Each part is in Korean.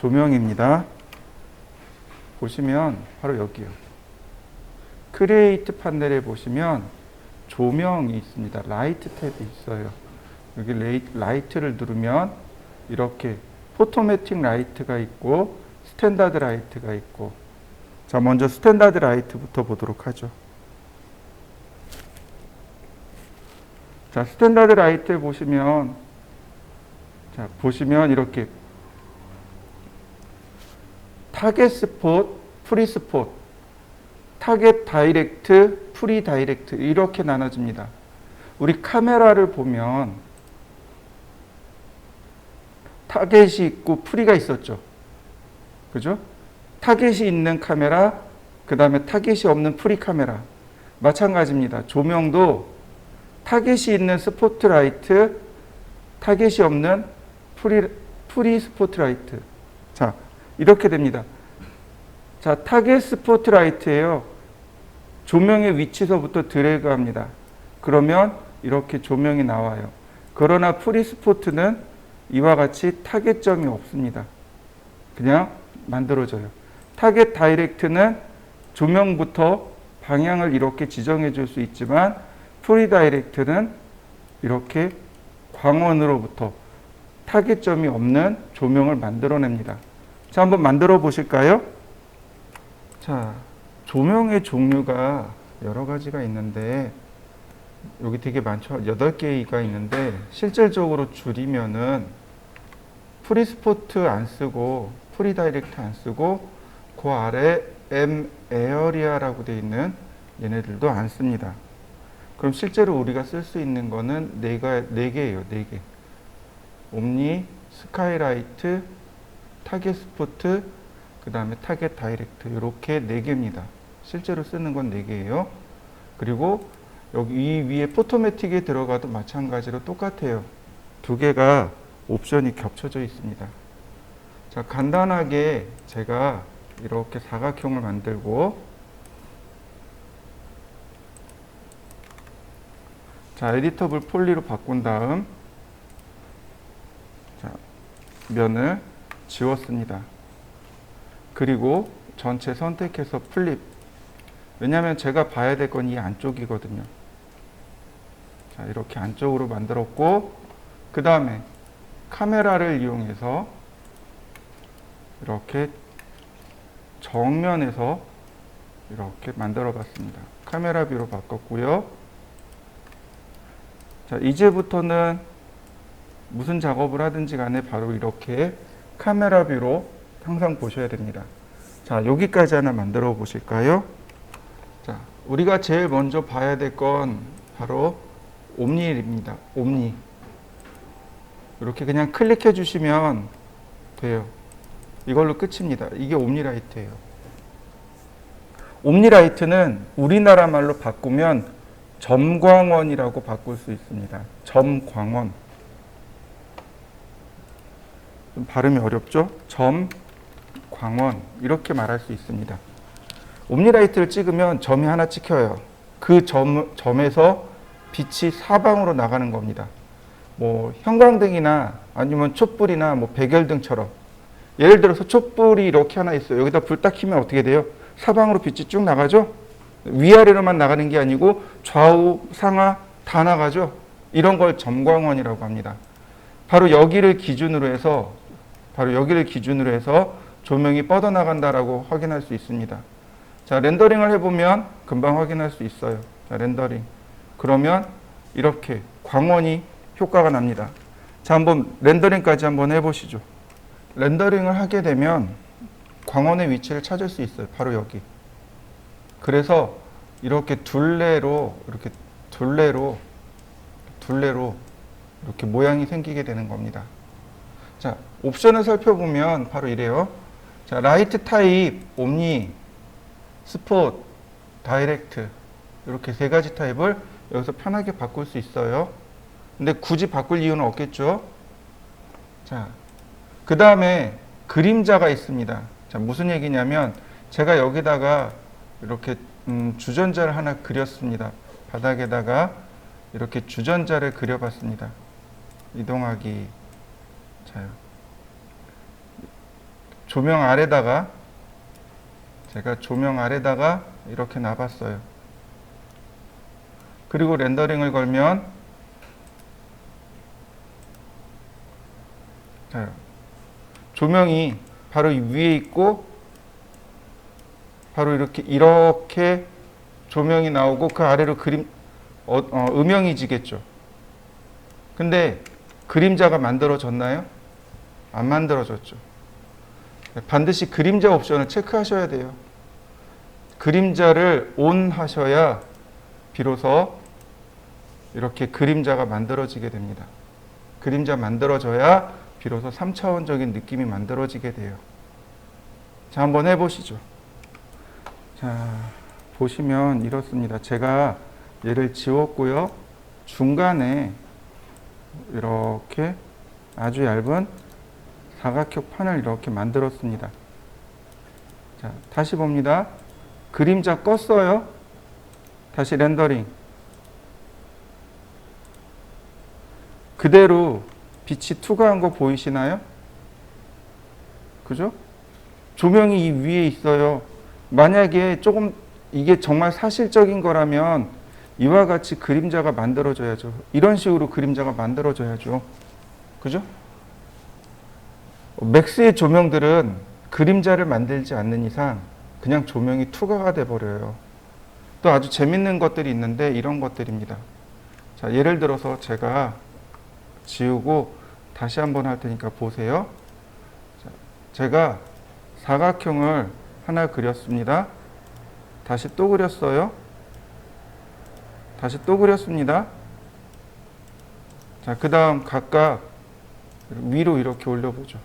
조명입니다. 보시면 바로 여기요. 크리에이트 판넬에 보시면 조명이 있습니다. 라이트 탭이 있어요. 여기 라이트를 누르면 이렇게 포토매틱 라이트가 있고 스탠다드 라이트가 있고, 자, 먼저 스탠다드 라이트부터 보도록 하죠. 자, 스탠다드 라이트에 보시면, 자, 보시면 이렇게 타겟 스폿, 프리 스폿, 타겟 다이렉트, 프리 다이렉트 이렇게 나눠집니다. 우리 카메라를 보면 타겟이 있고 프리가 있었죠. 그죠? 타겟이 있는 카메라, 그 다음에 타겟이 없는 프리 카메라. 마찬가지입니다. 조명도 타겟이 있는 스포트라이트, 타겟이 없는 프리 스포트라이트. 자, 이렇게 됩니다. 자, 타겟 스포트라이트예요. 조명의 위치서부터 드래그합니다. 그러면 이렇게 조명이 나와요. 그러나 프리 스포트는 이와 같이 타겟점이 없습니다. 그냥 만들어져요. 타겟 다이렉트는 조명부터 방향을 이렇게 지정해 줄 수 있지만 프리 다이렉트는 이렇게 광원으로부터 타겟점이 없는 조명을 만들어냅니다. 자, 한번 만들어 보실까요? 자, 조명의 종류가 여러 가지가 있는데 여기 되게 많죠. 8개가 있는데 실질적으로 줄이면은 프리 스포트 안 쓰고 프리 다이렉트 안 쓰고 그 아래 M 에어리아라고 되어 있는 얘네들도 안 씁니다. 그럼 실제로 우리가 쓸 수 있는 거는 네 개예요. 4개. 옴니, 스카이라이트, 타겟 스포트, 그 다음에 타겟 다이렉트 이렇게 4개입니다. 실제로 쓰는 건 4개예요. 그리고 여기 이 위에 포토매틱에 들어가도 마찬가지로 똑같아요. 2개가 옵션이 겹쳐져 있습니다. 자, 간단하게 제가 이렇게 사각형을 만들고, 자, 에디터블 폴리로 바꾼 다음, 자, 면을 지웠습니다. 그리고 전체 선택해서 플립. 왜냐하면 제가 봐야 될 건 이 안쪽이거든요. 자, 이렇게 안쪽으로 만들었고, 그 다음에 카메라를 이용해서 이렇게 정면에서 이렇게 만들어 봤습니다. 카메라 뷰로 바꿨고요. 자, 이제부터는 무슨 작업을 하든지 간에 바로 이렇게 카메라 뷰로 항상 보셔야 됩니다. 자, 여기까지 하나 만들어 보실까요? 자, 우리가 제일 먼저 봐야 될 건 바로 옴니입니다. 옴니. 이렇게 그냥 클릭해 주시면 돼요. 이걸로 끝입니다. 이게 옴니라이트예요. 옴니라이트는 우리나라 말로 바꾸면 점광원이라고 바꿀 수 있습니다. 점광원. 좀 발음이 어렵죠? 점광원. 이렇게 말할 수 있습니다. 옴니라이트를 찍으면 점이 하나 찍혀요. 그 점에서 빛이 사방으로 나가는 겁니다. 뭐 형광등이나 아니면 촛불이나 뭐 백열등처럼, 예를 들어서 촛불이 이렇게 하나 있어요. 여기다 불 딱 켜면 어떻게 돼요? 사방으로 빛이 쭉 나가죠? 위아래로만 나가는 게 아니고 좌우 상하 다 나가죠? 이런 걸 점광원이라고 합니다. 바로 여기를 기준으로 해서 조명이 뻗어나간다라고 확인할 수 있습니다. 자, 렌더링을 해보면 금방 확인할 수 있어요. 자, 렌더링. 그러면 이렇게 광원이 효과가 납니다. 자, 한번 렌더링까지 한번 해보시죠. 렌더링을 하게 되면 광원의 위치를 찾을 수 있어요. 바로 여기. 그래서 이렇게 둘레로 이렇게 모양이 생기게 되는 겁니다. 자, 옵션을 살펴보면 바로 이래요. 자, 라이트 타입, 옴니, 스폿, 다이렉트 이렇게 3가지 타입을 여기서 편하게 바꿀 수 있어요. 근데 굳이 바꿀 이유는 없겠죠. 자, 그 다음에 그림자가 있습니다. 자, 무슨 얘기냐면 제가 여기다가 이렇게 주전자를 하나 그렸습니다. 바닥에다가 이렇게 주전자를 그려봤습니다. 이동하기. 자요. 조명 아래다가 제가 조명 아래다가 이렇게 놔봤어요. 그리고 렌더링을 걸면 자, 조명이 바로 위에 있고 바로 이렇게 조명이 나오고 그 아래로 음영이 지겠죠. 근데 그림자가 만들어졌나요? 안 만들어졌죠. 반드시 그림자 옵션을 체크하셔야 돼요. 그림자를 ON 하셔야 비로소 이렇게 그림자가 만들어지게 됩니다. 그림자 만들어져야 비로소 3차원적인 느낌이 만들어지게 돼요. 자, 한번 해보시죠. 자, 보시면 이렇습니다. 제가 얘를 지웠고요. 중간에 이렇게 아주 얇은 사각형 판을 이렇게 만들었습니다. 자, 다시 봅니다. 그림자 껐어요. 다시 렌더링. 그대로 빛이 투과한 거 보이시나요? 그죠? 조명이 이 위에 있어요. 만약에 조금 이게 정말 사실적인 거라면 이와 같이 그림자가 만들어져야죠. 이런 식으로 그림자가 만들어져야죠. 그죠? 맥스의 조명들은 그림자를 만들지 않는 이상 그냥 조명이 투과가 돼 버려요. 또 아주 재밌는 것들이 있는데 이런 것들입니다. 자, 예를 들어서 제가 지우고 다시 한번 할 테니까 보세요. 자, 제가 사각형을 하나 그렸습니다. 다시 또 그렸어요. 다시 또 그렸습니다. 자, 그 다음 각각 위로 이렇게 올려보죠.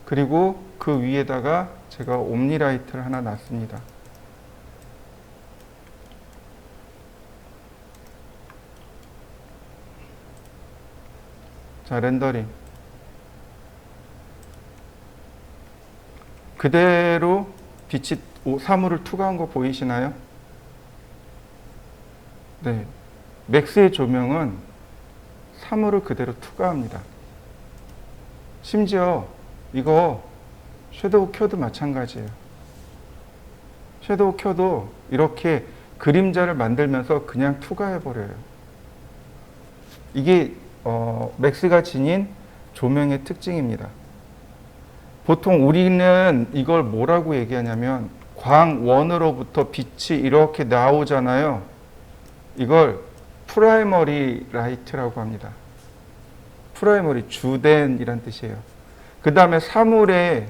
그리고 그 위에다가 제가 옴니라이트를 하나 놨습니다. 자, 렌더링. 그대로 빛이 사물을 투과한 거 보이시나요? 네. 맥스의 조명은 사물을 그대로 투과합니다. 심지어 이거 섀도우 켜도 마찬가지예요. 섀도우 켜도 이렇게 그림자를 만들면서 그냥 투과해버려요. 이게 맥스가 지닌 조명의 특징입니다. 보통 우리는 이걸 뭐라고 얘기하냐면 광원으로부터 빛이 이렇게 나오잖아요. 이걸 프라이머리 라이트라고 합니다. 프라이머리, 주된이란 뜻이에요. 그 다음에 사물에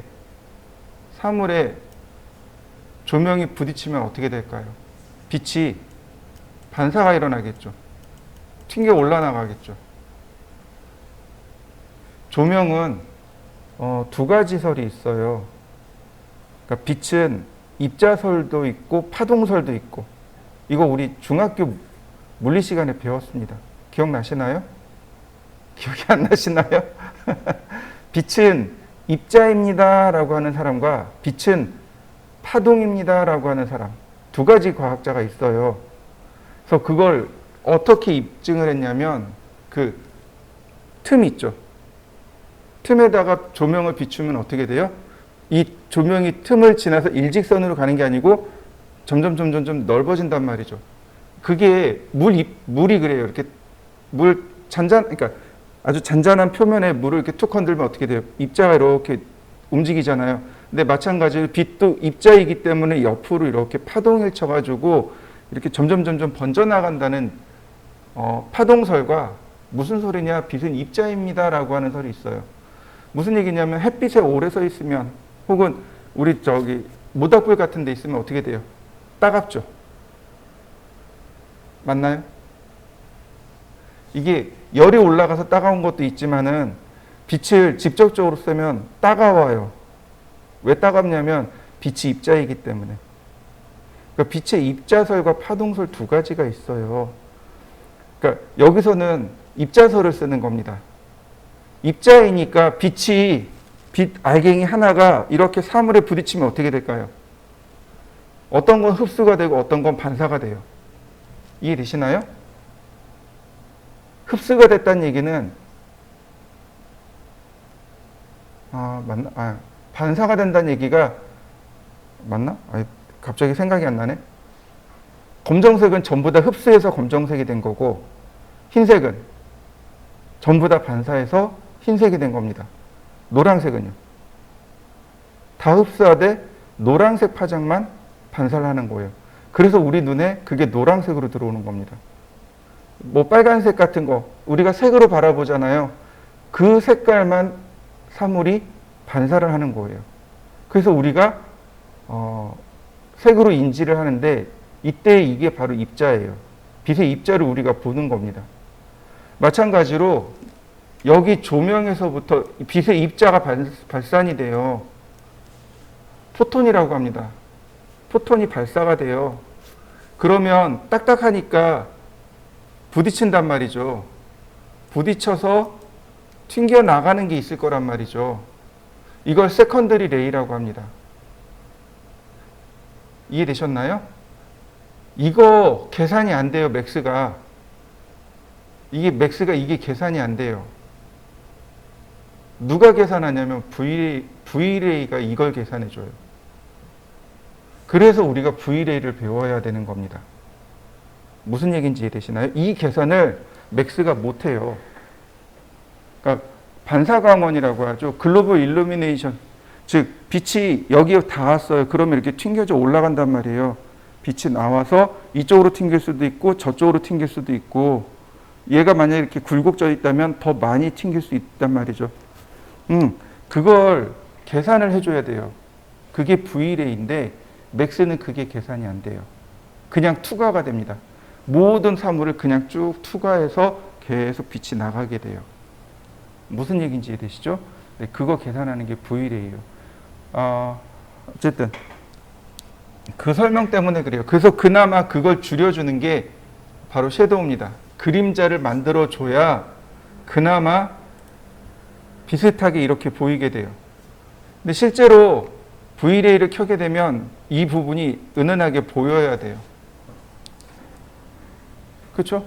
조명이 부딪히면 어떻게 될까요? 빛이 반사가 일어나겠죠. 튕겨 올라나가겠죠. 조명은 두 가지 설이 있어요. 그러니까 빛은 입자설도 있고 파동설도 있고. 이거 우리 중학교 물리 시간에 배웠습니다. 기억나시나요? 기억이 안 나시나요? 빛은 입자입니다 라고 하는 사람과 빛은 파동입니다 라고 하는 사람, 두 가지 과학자가 있어요. 그래서 그걸 어떻게 입증을 했냐면 그 틈 있죠. 틈에다가 조명을 비추면 어떻게 돼요? 이 조명이 틈을 지나서 일직선으로 가는 게 아니고 점점 넓어진단 말이죠. 그게 물이 그래요. 이렇게 그러니까 아주 잔잔한 표면에 물을 이렇게 툭 건들면 어떻게 돼요? 입자가 이렇게 움직이잖아요. 근데 마찬가지로 빛도 입자이기 때문에 옆으로 이렇게 파동을 쳐가지고 이렇게 점점 번져나간다는 파동설과 무슨 소리냐? 빛은 입자입니다 라고 하는 설이 있어요. 무슨 얘기냐면 햇빛에 오래 서 있으면 혹은 우리 모닥불 같은 데 있으면 어떻게 돼요? 따갑죠? 맞나요? 이게 열이 올라가서 따가운 것도 있지만은 빛을 직접적으로 쐬면 따가워요. 왜 따갑냐면 빛이 입자이기 때문에. 그러니까 빛의 입자설과 파동설 두 가지가 있어요. 그러니까 여기서는 입자설을 쓰는 겁니다. 입자이니까 빛 알갱이 하나가 이렇게 사물에 부딪히면 어떻게 될까요? 어떤 건 흡수가 되고 어떤 건 반사가 돼요. 이해되시나요? 흡수가 됐다는 얘기는 맞나? 반사가 된다는 얘기가 맞나? 갑자기 생각이 안 나네. 검정색은 전부 다 흡수해서 검정색이 된 거고, 흰색은 전부 다 반사해서 흰색이 된 겁니다. 노란색은요? 다 흡수하되 노란색 파장만 반사를 하는 거예요. 그래서 우리 눈에 그게 노란색으로 들어오는 겁니다. 뭐 빨간색 같은 거 우리가 색으로 바라보잖아요. 그 색깔만 사물이 반사를 하는 거예요. 그래서 우리가 색으로 인지를 하는데 이때 이게 바로 입자예요. 빛의 입자를 우리가 보는 겁니다. 마찬가지로 여기 조명에서부터 빛의 입자가 발산이 돼요. 포톤이라고 합니다. 포톤이 발사가 돼요. 그러면 딱딱하니까 부딪힌단 말이죠. 부딪혀서 튕겨 나가는 게 있을 거란 말이죠. 이걸 세컨더리 레이라고 합니다. 이해되셨나요? 이거 계산이 안 돼요, 맥스가. 이게 계산이 안 돼요. 누가 계산하냐면 V레이가 이걸 계산해줘요. 그래서 우리가 V레이를 배워야 되는 겁니다. 무슨 얘기인지 이해되시나요? 이 계산을 맥스가 못해요. 그러니까 반사광원이라고 하죠. 글로벌 일루미네이션. 즉 빛이 여기에 닿았어요. 그러면 이렇게 튕겨져 올라간단 말이에요. 빛이 나와서 이쪽으로 튕길 수도 있고 저쪽으로 튕길 수도 있고, 얘가 만약에 이렇게 굴곡져 있다면 더 많이 튕길 수 있단 말이죠. 그걸 계산을 해줘야 돼요. 그게 V레이인데 맥스는 그게 계산이 안 돼요. 그냥 투과가 됩니다. 모든 사물을 그냥 쭉 투과해서 계속 빛이 나가게 돼요. 무슨 얘기인지 이해되시죠? 네, 그거 계산하는 게 V레이예요. 어쨌든 그 설명 때문에 그래요. 그래서 그나마 그걸 줄여주는 게 바로 섀도우입니다. 그림자를 만들어줘야 그나마 비슷하게 이렇게 보이게 돼요. 근데 실제로 V레이를 켜게 되면 이 부분이 은은하게 보여야 돼요. 그렇죠?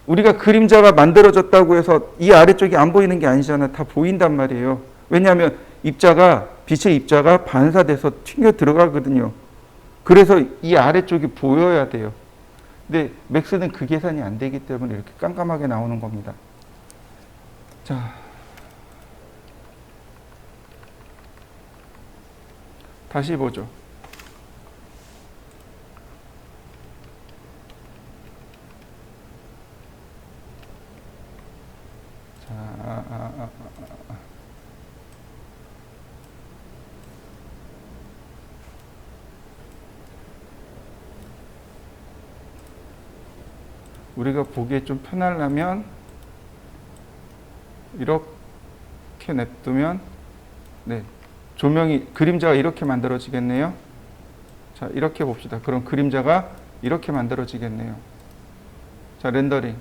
우리가 그림자가 만들어졌다고 해서 이 아래쪽이 안 보이는 게 아니잖아요. 다 보인단 말이에요. 왜냐하면 빛의 입자가 반사돼서 튕겨 들어가거든요. 그래서 이 아래쪽이 보여야 돼요. 근데 맥스는 그 계산이 안 되기 때문에 이렇게 깜깜하게 나오는 겁니다. 자, 다시 보죠. 우리가 보기에 좀 편하려면 이렇게 냅두면 조명이 그림자가 이렇게 만들어지겠네요. 자, 이렇게 봅시다. 그럼 그림자가 이렇게 만들어지겠네요. 자, 렌더링.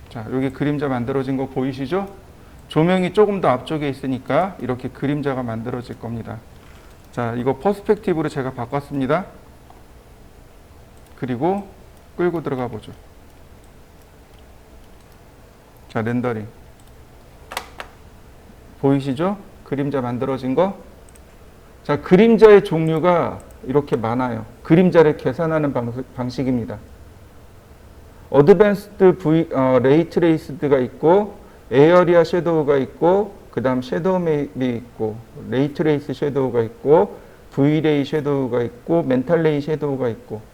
자, 여기 그림자 만들어진 거 보이시죠? 조명이 조금 더 앞쪽에 있으니까 이렇게 그림자가 만들어질 겁니다. 자, 이거 퍼스펙티브로 제가 바꿨습니다. 그리고 끌고 들어가 보죠. 자, 렌더링. 보이시죠? 그림자 만들어진 거. 자, 그림자의 종류가 이렇게 많아요. 그림자를 계산하는 방식입니다. 어드밴스드 레이 트레이스드가 있고, 에어리아 섀도우가 있고, 그 다음 섀도우 맵이 있고, 레이 트레이스 섀도우가 있고, V레이 섀도우가 있고, 멘탈 레이 섀도우가 있고.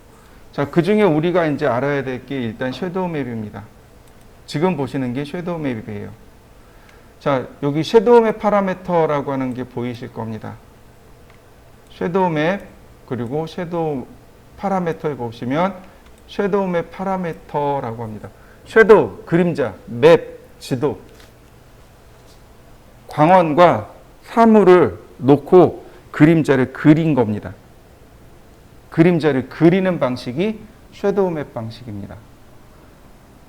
자, 그 중에 우리가 이제 알아야 될 게 일단 섀도우 맵입니다. 지금 보시는 게 섀도우 맵이에요. 자, 여기 섀도우 맵 파라미터라고 하는 게 보이실 겁니다. 섀도우 맵, 그리고 섀도우 파라미터에 보시면 섀도우 맵 파라미터라고 합니다. 섀도우, 그림자, 맵, 지도. 광원과 사물을 놓고 그림자를 그린 겁니다. 그림자를 그리는 방식이 섀도우 맵 방식입니다.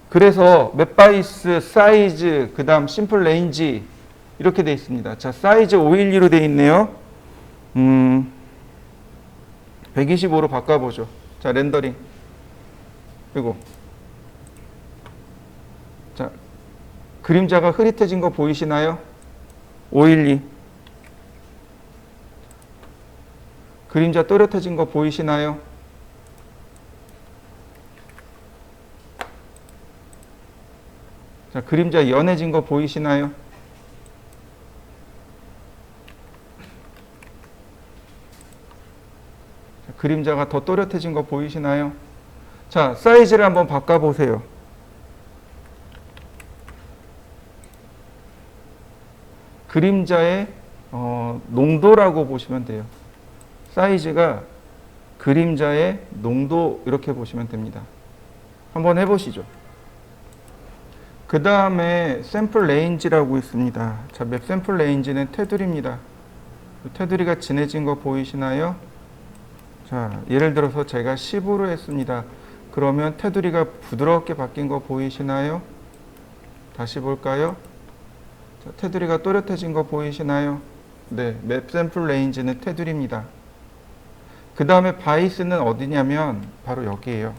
그래서 맵바이스, 사이즈, 그 다음 심플 레인지 이렇게 되어 있습니다. 자, 사이즈 512로 되어 있네요. 125로 바꿔보죠. 자, 렌더링. 그리고 자, 그림자가 흐릿해진 거 보이시나요? 512. 그림자 또렷해진 거 보이시나요? 자, 그림자 연해진 거 보이시나요? 자, 그림자가 더 또렷해진 거 보이시나요? 자, 사이즈를 한번 바꿔보세요. 그림자의 농도라고 보시면 돼요. 사이즈가 그림자의 농도 이렇게 보시면 됩니다. 한번 해보시죠. 그 다음에 샘플 레인지라고 있습니다. 자, 맵 샘플 레인지는 테두리입니다. 테두리가 진해진 거 보이시나요? 자, 예를 들어서 제가 10으로 했습니다. 그러면 테두리가 부드럽게 바뀐 거 보이시나요? 다시 볼까요? 자, 테두리가 또렷해진 거 보이시나요? 네, 맵 샘플 레인지는 테두리입니다. 그 다음에 바이스는 어디냐면 바로 여기에요.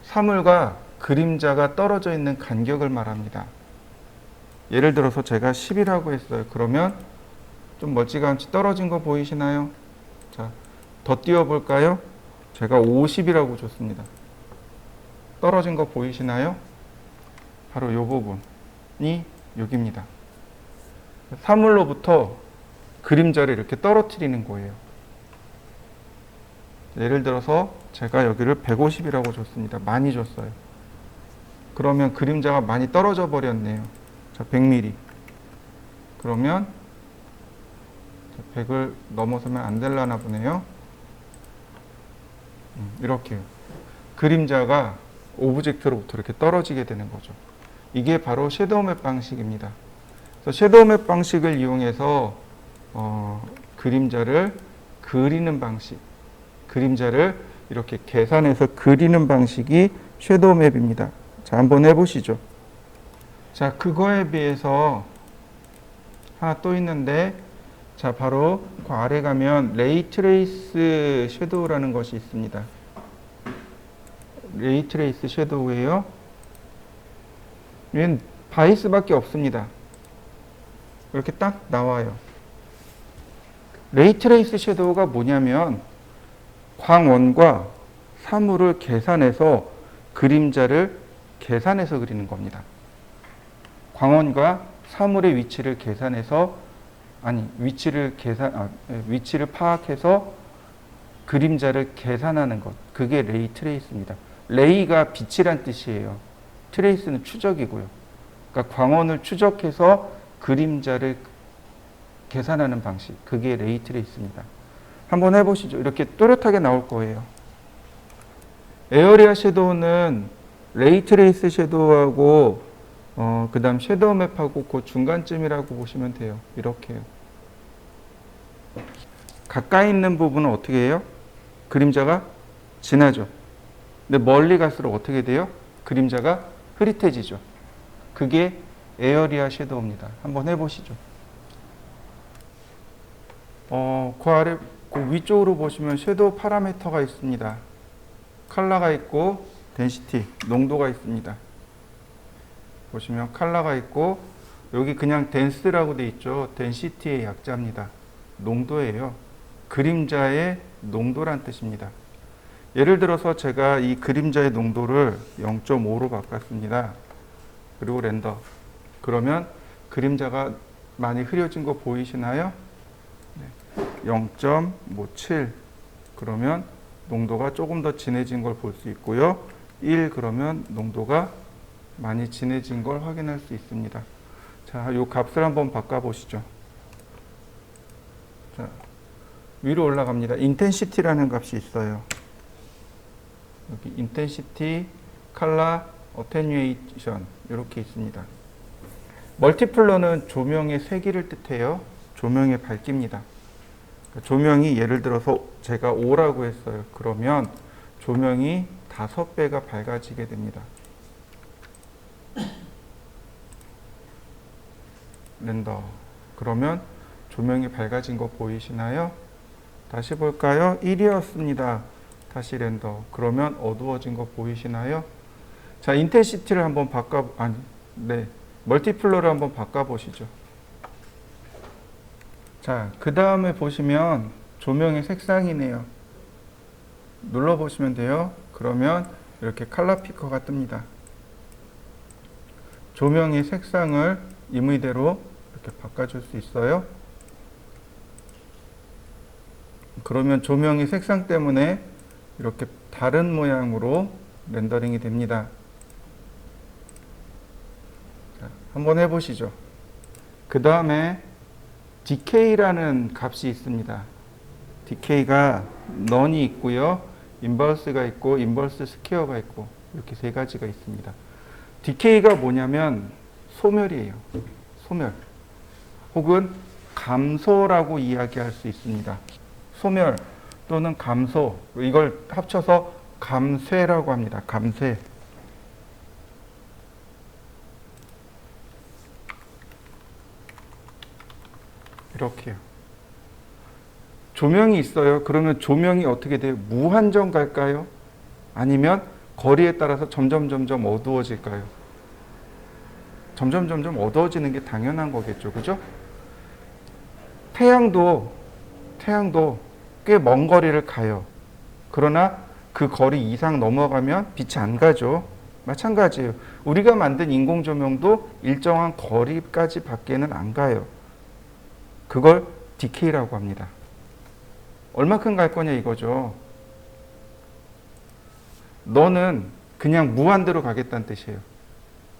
사물과 그림자가 떨어져 있는 간격을 말합니다. 예를 들어서 제가 10이라고 했어요. 그러면 좀 멀찌감치 떨어진 거 보이시나요? 자, 더 띄워볼까요? 제가 50이라고 줬습니다. 떨어진 거 보이시나요? 바로 이 부분이 여기입니다. 사물로부터 그림자를 이렇게 떨어뜨리는 거예요. 예를 들어서 제가 여기를 150이라고 줬습니다. 많이 줬어요. 그러면 그림자가 많이 떨어져 버렸네요. 자, 100mm. 그러면 100을 넘어서면 안 되려나 보네요. 이렇게요. 그림자가 오브젝트로부터 이렇게 떨어지게 되는 거죠. 이게 바로 섀도우 맵 방식입니다. 그래서 섀도우 맵 방식을 이용해서 그림자를 그리는 방식, 그림자를 이렇게 계산해서 그리는 방식이 섀도우 맵입니다. 자, 한번 해보시죠. 자, 그거에 비해서 하나 또 있는데, 자, 바로 그 아래 가면 레이 트레이스 섀도우라는 것이 있습니다. 레이 트레이스 섀도우예요. 얘는 바이스밖에 없습니다. 이렇게 딱 나와요. 레이 트레이스 섀도우가 뭐냐면 광원과 사물을 계산해서 그림자를 계산해서 그리는 겁니다. 광원과 사물의 위치를 계산해서 위치를 파악해서 그림자를 계산하는 것. 그게 레이 트레이스입니다. 레이가 빛이란 뜻이에요. 트레이스는 추적이고요. 그러니까 광원을 추적해서 그림자를 계산하는 방식. 그게 레이 트레이스입니다. 한번 해보시죠. 이렇게 또렷하게 나올 거예요. 에어리아 섀도우는 레이 트레이스 섀도우하고 그 다음 섀도우 맵하고 그 중간쯤이라고 보시면 돼요. 이렇게요. 가까이 있는 부분은 어떻게 해요? 그림자가 진하죠. 근데 멀리 갈수록 어떻게 돼요? 그림자가 흐릿해지죠. 그게 에어리아 섀도우입니다. 한번 해보시죠. 그 아래, 그 위쪽으로 보시면 섀도우 파라미터가 있습니다. 컬러가 있고 덴시티, 농도가 있습니다. 보시면 컬러가 있고 여기 그냥 덴스라고 돼 있죠. 덴시티의 약자입니다. 농도예요. 그림자의 농도란 뜻입니다. 예를 들어서 제가 이 그림자의 농도를 0.5로 바꿨습니다. 그리고 렌더. 그러면 그림자가 많이 흐려진 거 보이시나요? 네. 0.57. 그러면 농도가 조금 더 진해진 걸 볼 수 있고요. 1 그러면 농도가 많이 진해진 걸 확인할 수 있습니다. 자, 이 값을 한번 바꿔보시죠. 자, 위로 올라갑니다. 인텐시티라는 값이 있어요. 여기 인텐시티, 컬러, 어테뉴에이션 이렇게 있습니다. 멀티플러는 조명의 세기를 뜻해요. 조명의 밝기입니다. 조명이 예를 들어서 제가 5라고 했어요. 그러면 조명이 5배가 밝아지게 됩니다. 렌더. 그러면 조명이 밝아진 거 보이시나요? 다시 볼까요? 1이었습니다. 다시 렌더. 그러면 어두워진 거 보이시나요? 자, 인텐시티를 한번 네, 멀티플로를 한번 바꿔보시죠. 자, 그 다음에 보시면 조명의 색상이네요. 눌러보시면 돼요. 그러면 이렇게 컬러 피커가 뜹니다. 조명의 색상을 임의대로 이렇게 바꿔줄 수 있어요. 그러면 조명의 색상 때문에 이렇게 다른 모양으로 렌더링이 됩니다. 자, 한번 해보시죠. 그 다음에 DK라는 값이 있습니다. DK가 넌이 있고요. 인버스가 있고 인버스 스퀘어가 있고 이렇게 세 가지가 있습니다. DK가 뭐냐면 소멸이에요. 소멸 혹은 감소라고 이야기할 수 있습니다. 소멸 또는 감소, 이걸 합쳐서 감쇄라고 합니다. 감쇄. 이렇게요. 조명이 있어요. 그러면 조명이 어떻게 돼요? 무한정 갈까요? 아니면 거리에 따라서 점점 어두워질까요? 점점 어두워지는 게 당연한 거겠죠. 그죠? 태양도 꽤 먼 거리를 가요. 그러나 그 거리 이상 넘어가면 빛이 안 가죠. 마찬가지예요. 우리가 만든 인공 조명도 일정한 거리까지 밖에는 안 가요. 그걸 디케이라고 합니다. 얼마큼 갈 거냐 이거죠. 너는 그냥 무한대로 가겠다는 뜻이에요.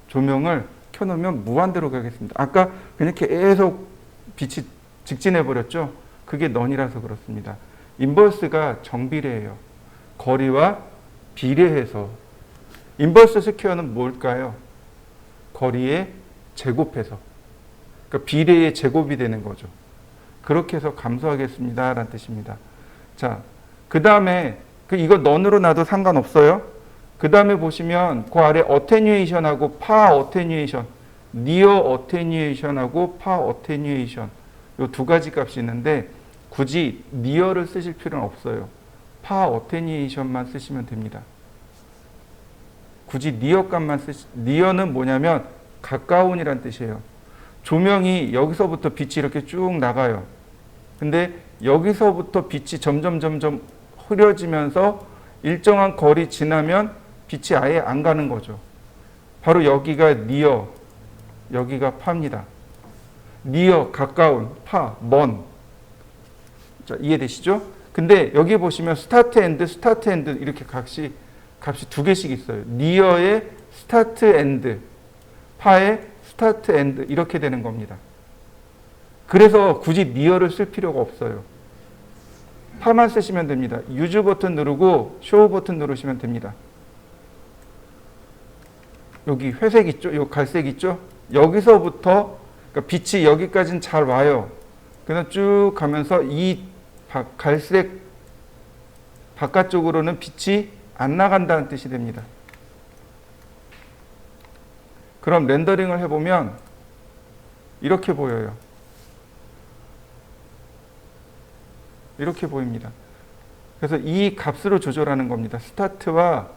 조명을 켜놓으면 무한대로 가겠습니다. 아까 그냥 계속 빛이 직진해 버렸죠. 그게 넌이라서 그렇습니다. 인버스가 정비례해요. 거리와 비례해서. 인버스 스퀘어는 뭘까요? 거리의 제곱해서. 그러니까 비례의 제곱이 되는 거죠. 그렇게 해서 감소하겠습니다 라는 뜻입니다. 자, 그 다음에 이거 넌으로 놔도 상관없어요. 그 다음에 보시면 그 아래 어테뉴에이션하고 파 어테뉴에이션, 니어 어테뉴에이션하고 파 어테뉴에이션 이 두 가지 값이 있는데 굳이 니어를 쓰실 필요는 없어요. 파 어테뉴에이션만 쓰시면 됩니다. 굳이 니어 값만 니어는 뭐냐면 가까운이란 뜻이에요. 조명이 여기서부터 빛이 이렇게 쭉 나가요. 근데 여기서부터 빛이 점점 흐려지면서 일정한 거리 지나면 빛이 아예 안 가는 거죠. 바로 여기가 니어, 여기가 파입니다. 니어, 가까운, 파, 먼. 자, 이해되시죠? 근데 여기 보시면 스타트 엔드 이렇게 값이 두 개씩 있어요. 니어의 스타트 엔드, 파의 스타트 엔드 이렇게 되는 겁니다. 그래서 굳이 니어를 쓸 필요가 없어요. 파만 쓰시면 됩니다. 유즈 버튼 누르고 쇼 버튼 누르시면 됩니다. 여기 회색 있죠? 요 갈색 있죠? 여기서부터 그러니까 빛이 여기까지는 잘 와요. 그냥 쭉 가면서 이 갈색 바깥쪽으로는 빛이 안 나간다는 뜻이 됩니다. 그럼 렌더링을 해보면 이렇게 보여요. 이렇게 보입니다. 그래서 이 값으로 조절하는 겁니다. 스타트와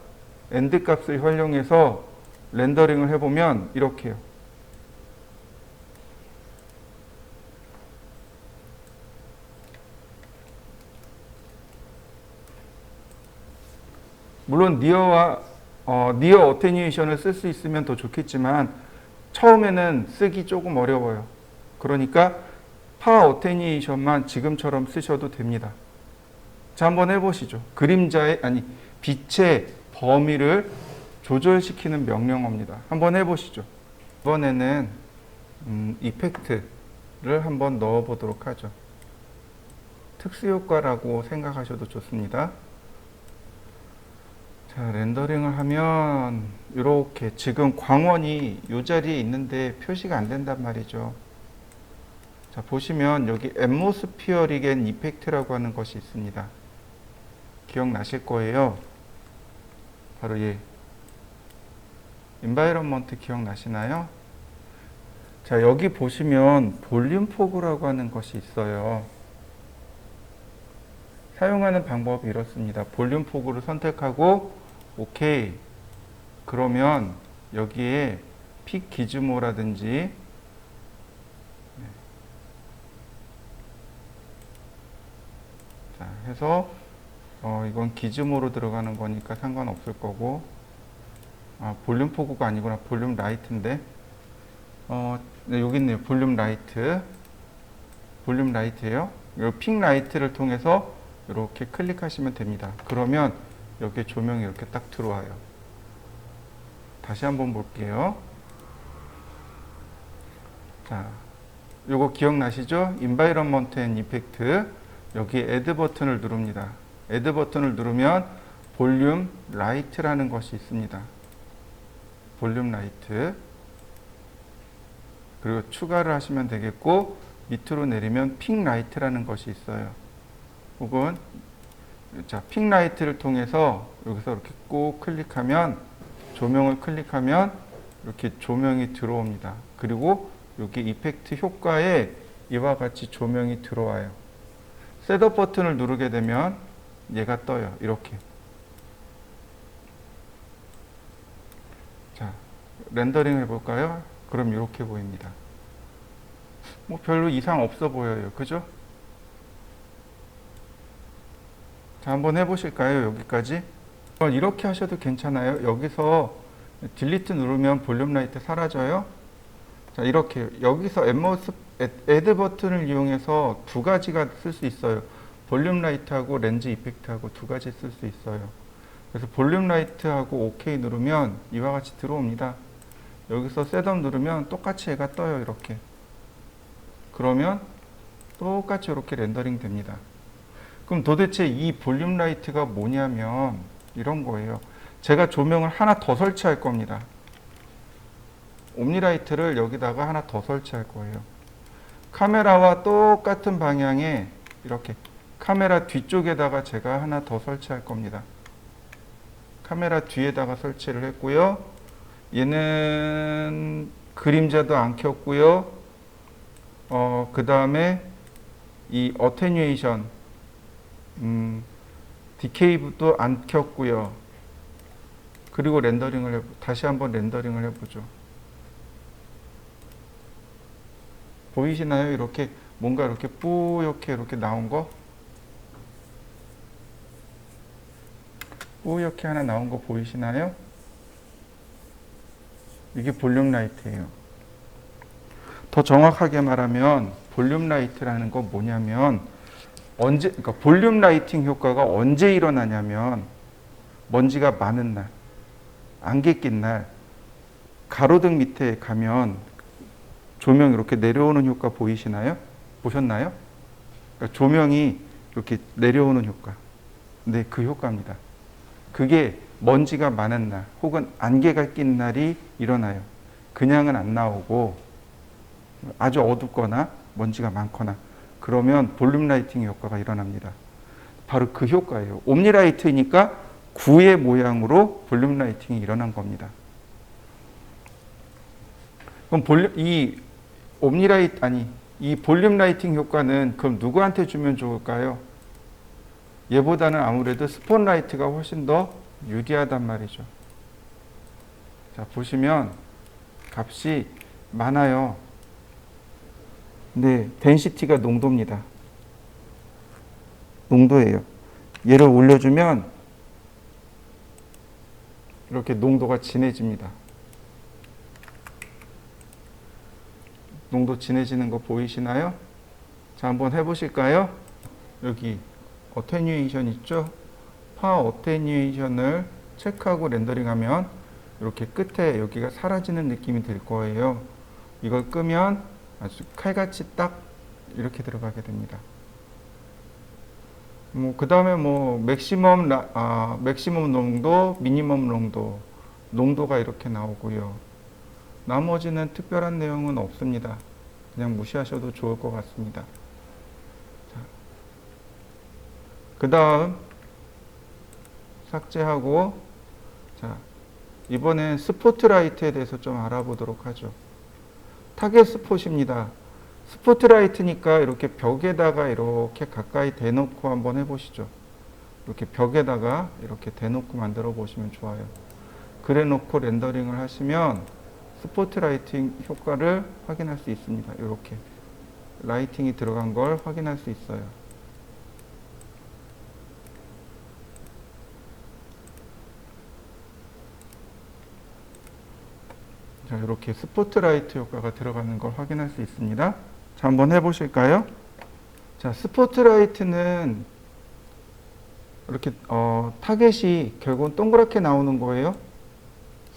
엔드 값을 활용해서 렌더링을 해보면 이렇게요. 물론 니어 어테뉴에이션을 쓸 수 있으면 더 좋겠지만 처음에는 쓰기 조금 어려워요. 그러니까 파 어테뉴에이션만 지금처럼 쓰셔도 됩니다. 자, 한번 해보시죠. 빛의 범위를 조절시키는 명령어입니다. 한번 해보시죠. 이번에는 이펙트를 한번 넣어보도록 하죠. 특수효과라고 생각하셔도 좋습니다. 자, 렌더링을 하면 이렇게 지금 광원이 이 자리에 있는데 표시가 안 된단 말이죠. 자, 보시면 여기 앰모스피어릭 앤 이펙트라고 하는 것이 있습니다. 기억나실 거예요. 바로 인바이런먼트 기억나시나요? 자, 여기 보시면 볼륨 포그라고 하는 것이 있어요. 사용하는 방법이 이렇습니다. 볼륨 포그를 선택하고 오케이. 그러면 여기에 픽 기즈모라든지 네. 자, 해서 이건 기즈모로 들어가는 거니까 상관없을 거고, 볼륨 포구가 아니구나. 볼륨 라이트인데 네, 여기 있네요. 볼륨 라이트예요. 이 픽 라이트를 통해서 이렇게 클릭하시면 됩니다. 그러면 여기 조명이 이렇게 딱 들어와요. 다시 한번 볼게요. 자, 요거 기억나시죠? Environment and Effect. 여기 Add 버튼을 누릅니다. Add 버튼을 누르면 볼륨 라이트라는 것이 있습니다. 볼륨 라이트. 그리고 추가를 하시면 되겠고, 밑으로 내리면 픽 라이트라는 것이 있어요. 혹은 자, 픽 라이트를 통해서 여기서 이렇게 꼭 클릭하면, 조명을 클릭하면 이렇게 조명이 들어옵니다. 그리고 여기 이펙트 효과에 이와 같이 조명이 들어와요. 셋업 버튼을 누르게 되면 얘가 떠요. 이렇게. 자, 렌더링 해볼까요? 그럼 이렇게 보입니다. 뭐 별로 이상 없어 보여요. 그죠? 자, 한번 해보실까요? 여기까지. 이렇게 하셔도 괜찮아요. 여기서 딜리트 누르면 볼륨 라이트 사라져요. 자, 이렇게 여기서 애드 버튼을 이용해서 두 가지가 쓸 수 있어요. 볼륨 라이트하고 렌즈 이펙트하고 두 가지 쓸 수 있어요. 그래서 볼륨 라이트하고 OK 누르면 이와 같이 들어옵니다. 여기서 셋업 누르면 똑같이 얘가 떠요. 이렇게. 그러면 똑같이 이렇게 렌더링 됩니다. 그럼 도대체 이 볼륨 라이트가 뭐냐면 이런 거예요. 제가 조명을 하나 더 설치할 겁니다. 옴니라이트를 여기다가 하나 더 설치할 거예요. 카메라와 똑같은 방향에 이렇게 카메라 뒤쪽에다가 제가 하나 더 설치할 겁니다. 카메라 뒤에다가 설치를 했고요. 얘는 그림자도 안 켰고요. 그 다음에 이 어테뉴에이션, 디케이도 안 켰고요. 그리고 다시 한번 렌더링을 해보죠. 보이시나요? 이렇게 뭔가 이렇게 뿌옇게 이렇게 나온 거? 뿌옇게 하나 나온 거 보이시나요? 이게 볼륨 라이트예요. 더 정확하게 말하면 볼륨 라이트라는 건 뭐냐면 그러니까 볼륨 라이팅 효과가 언제 일어나냐면 먼지가 많은 날, 안개 낀 날, 가로등 밑에 가면 조명 이렇게 내려오는 효과 보이시나요? 보셨나요? 그러니까 조명이 이렇게 내려오는 효과. 네, 그 효과입니다. 그게 먼지가 많은 날 혹은 안개가 낀 날이 일어나요. 그냥은 안 나오고 아주 어둡거나 먼지가 많거나 그러면 볼륨 라이팅 효과가 일어납니다. 바로 그 효과예요. 옴니라이트니까 구의 모양으로 볼륨 라이팅이 일어난 겁니다. 그럼 이 볼륨 라이팅 효과는 그럼 누구한테 주면 좋을까요? 얘보다는 아무래도 스폿라이트가 훨씬 더 유리하단 말이죠. 자, 보시면 값이 많아요. 네, 덴시티가 농도입니다. 농도예요. 얘를 올려주면 이렇게 농도가 진해집니다. 농도 진해지는 거 보이시나요? 자, 한번 해보실까요? 여기 어테뉴에이션 있죠? 파 어테뉴에이션을 체크하고 렌더링하면 이렇게 끝에 여기가 사라지는 느낌이 들 거예요. 이걸 끄면 아주 칼같이 딱 이렇게 들어가게 됩니다. 그 다음에 맥시멈 농도, 미니멈 농도가 이렇게 나오고요. 나머지는 특별한 내용은 없습니다. 그냥 무시하셔도 좋을 것 같습니다. 그 다음 삭제하고, 자, 이번엔 스포트라이트에 대해서 좀 알아보도록 하죠. 타겟 스폿입니다. 스포트라이트니까 이렇게 벽에다가 이렇게 가까이 대놓고 한번 해보시죠. 이렇게 벽에다가 이렇게 대놓고 만들어 보시면 좋아요. 그래 놓고 렌더링을 하시면 스포트 라이팅 효과를 확인할 수 있습니다. 이렇게 라이팅이 들어간 걸 확인할 수 있어요. 자, 이렇게 스포트라이트 효과가 들어가는 걸 확인할 수 있습니다. 자, 한번 해보실까요? 자, 스포트라이트는 이렇게 타겟이 결국은 동그랗게 나오는 거예요.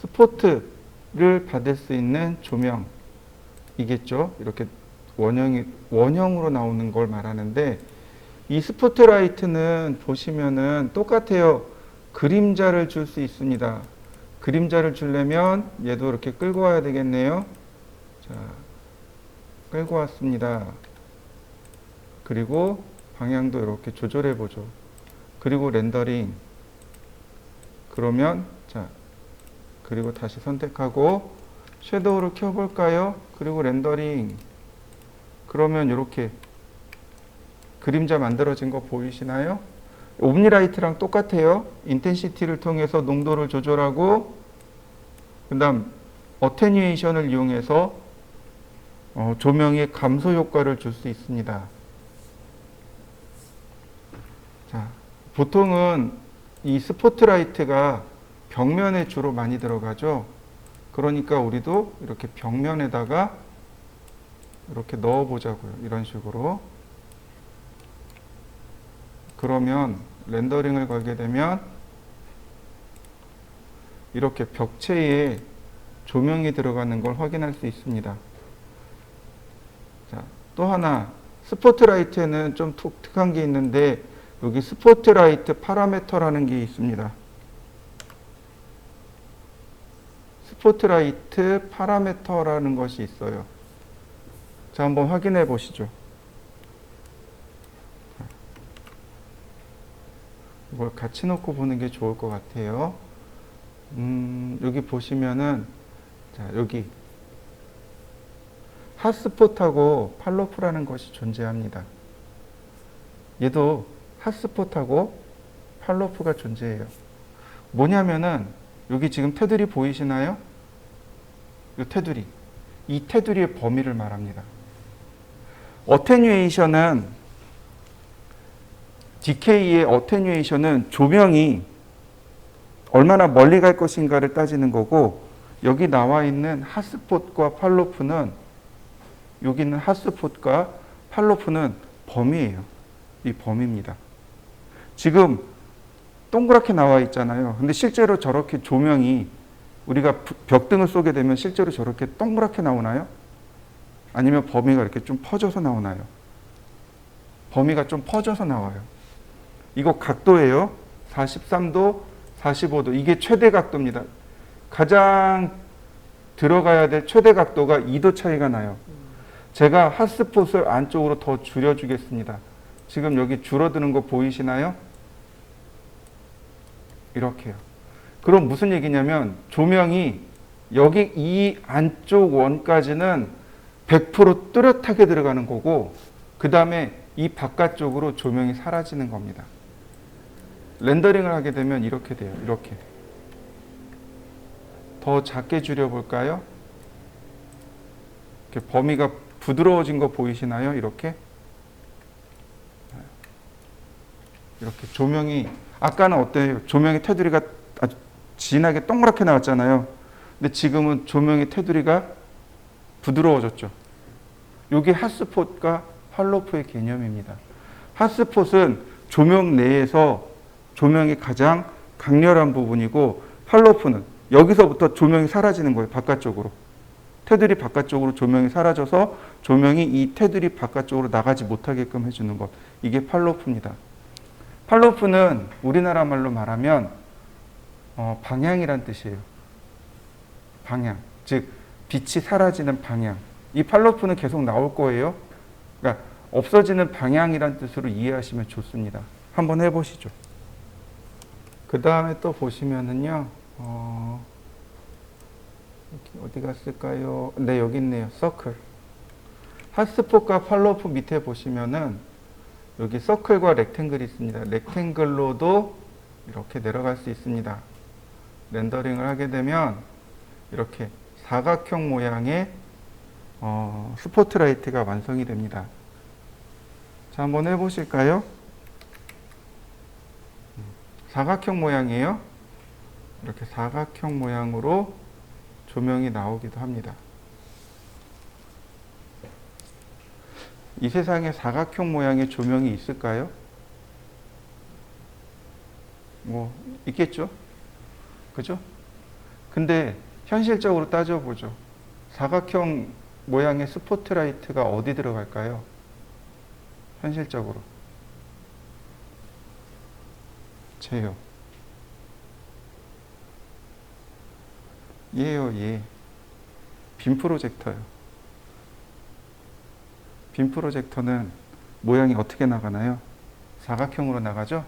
스포트를 받을 수 있는 조명이겠죠. 이렇게 원형으로 나오는 걸 말하는데, 이 스포트라이트는 보시면은 똑같아요. 그림자를 줄 수 있습니다. 그림자를 주려면 얘도 이렇게 끌고 와야 되겠네요. 자, 끌고 왔습니다. 그리고 방향도 이렇게 조절해 보죠. 그리고 렌더링. 그러면 자, 그리고 다시 선택하고 섀도우를 켜볼까요? 그리고 렌더링. 그러면 이렇게 그림자 만들어진 거 보이시나요? 옴니라이트랑 똑같아요. 인텐시티를 통해서 농도를 조절하고, 그 다음 어테뉴에이션을 이용해서 조명의 감소 효과를 줄 수 있습니다. 자, 보통은 이 스포트라이트가 벽면에 주로 많이 들어가죠. 그러니까 우리도 이렇게 벽면에다가 이렇게 넣어 보자고요. 이런 식으로. 그러면 렌더링을 걸게 되면 이렇게 벽체에 조명이 들어가는 걸 확인할 수 있습니다. 자, 또 하나 스포트라이트에는 좀 독특한 게 있는데, 여기 스포트라이트 파라미터라는 게 있습니다. 스포트라이트 파라미터라는 것이 있어요. 자, 한번 확인해 보시죠. 이걸 같이 놓고 보는 게 좋을 것 같아요. 여기 보시면은, 자, 여기 핫스폿하고 팔로프라는 것이 존재합니다. 얘도 핫스폿하고 팔로프가 존재해요. 뭐냐면은 여기 지금 테두리 보이시나요? 이 테두리. 이 테두리의 범위를 말합니다. 어테뉴에이션은 디케이의 어테뉴에이션은 조명이 얼마나 멀리 갈 것인가를 따지는 거고, 여기 나와 있는 핫스폿과 팔로프는, 여기 있는 핫스폿과 팔로프는 범위예요. 이 범위입니다. 지금 동그랗게 나와 있잖아요. 근데 실제로 저렇게 조명이, 우리가 벽등을 쏘게 되면 실제로 저렇게 동그랗게 나오나요? 아니면 범위가 이렇게 좀 퍼져서 나오나요? 범위가 좀 퍼져서 나와요. 이거 각도예요. 43도, 45도. 이게 최대 각도입니다. 가장 들어가야 될 최대 각도가 2도 차이가 나요. 제가 핫스폿을 안쪽으로 더 줄여주겠습니다. 지금 여기 줄어드는 거 보이시나요? 이렇게요. 그럼 무슨 얘기냐면 조명이 여기 이 안쪽 원까지는 100% 뚜렷하게 들어가는 거고, 그 다음에 이 바깥쪽으로 조명이 사라지는 겁니다. 렌더링을 하게 되면 이렇게 돼요. 이렇게. 더 작게 줄여볼까요? 이렇게 범위가 부드러워진 거 보이시나요? 이렇게. 이렇게 조명이, 아까는 어때요? 조명의 테두리가 아주 진하게 동그랗게 나왔잖아요. 근데 지금은 조명의 테두리가 부드러워졌죠. 이게 핫스폿과 팔로프의 개념입니다. 핫스폿은 조명 내에서 조명이 가장 강렬한 부분이고, 팔로프는 여기서부터 조명이 사라지는 거예요. 바깥쪽으로. 테두리 바깥쪽으로 조명이 사라져서 조명이 이 테두리 바깥쪽으로 나가지 못하게끔 해주는 것. 이게 팔로프입니다. 팔로프는 우리나라 말로 말하면 방향이란 뜻이에요. 방향. 즉 빛이 사라지는 방향. 이 팔로프는 계속 나올 거예요. 그러니까 없어지는 방향이란 뜻으로 이해하시면 좋습니다. 한번 해보시죠. 그 다음에 또 보시면은요, 어디 갔을까요? 네, 여기 있네요. 서클. 핫스폿과 팔로프 밑에 보시면은 여기 서클과 렉탱글이 있습니다. 렉탱글로도 이렇게 내려갈 수 있습니다. 렌더링을 하게 되면 이렇게 사각형 모양의 스포트라이트가 완성이 됩니다. 자, 한번 해보실까요? 사각형 모양이에요. 이렇게 사각형 모양으로 조명이 나오기도 합니다. 이 세상에 사각형 모양의 조명이 있을까요? 뭐 있겠죠? 그죠? 근데 현실적으로 따져보죠. 사각형 모양의 스포트라이트가 어디 들어갈까요? 현실적으로. 제요. 얘요, 얘. 빔 프로젝터요. 빔 프로젝터는 모양이 어떻게 나가나요? 사각형으로 나가죠?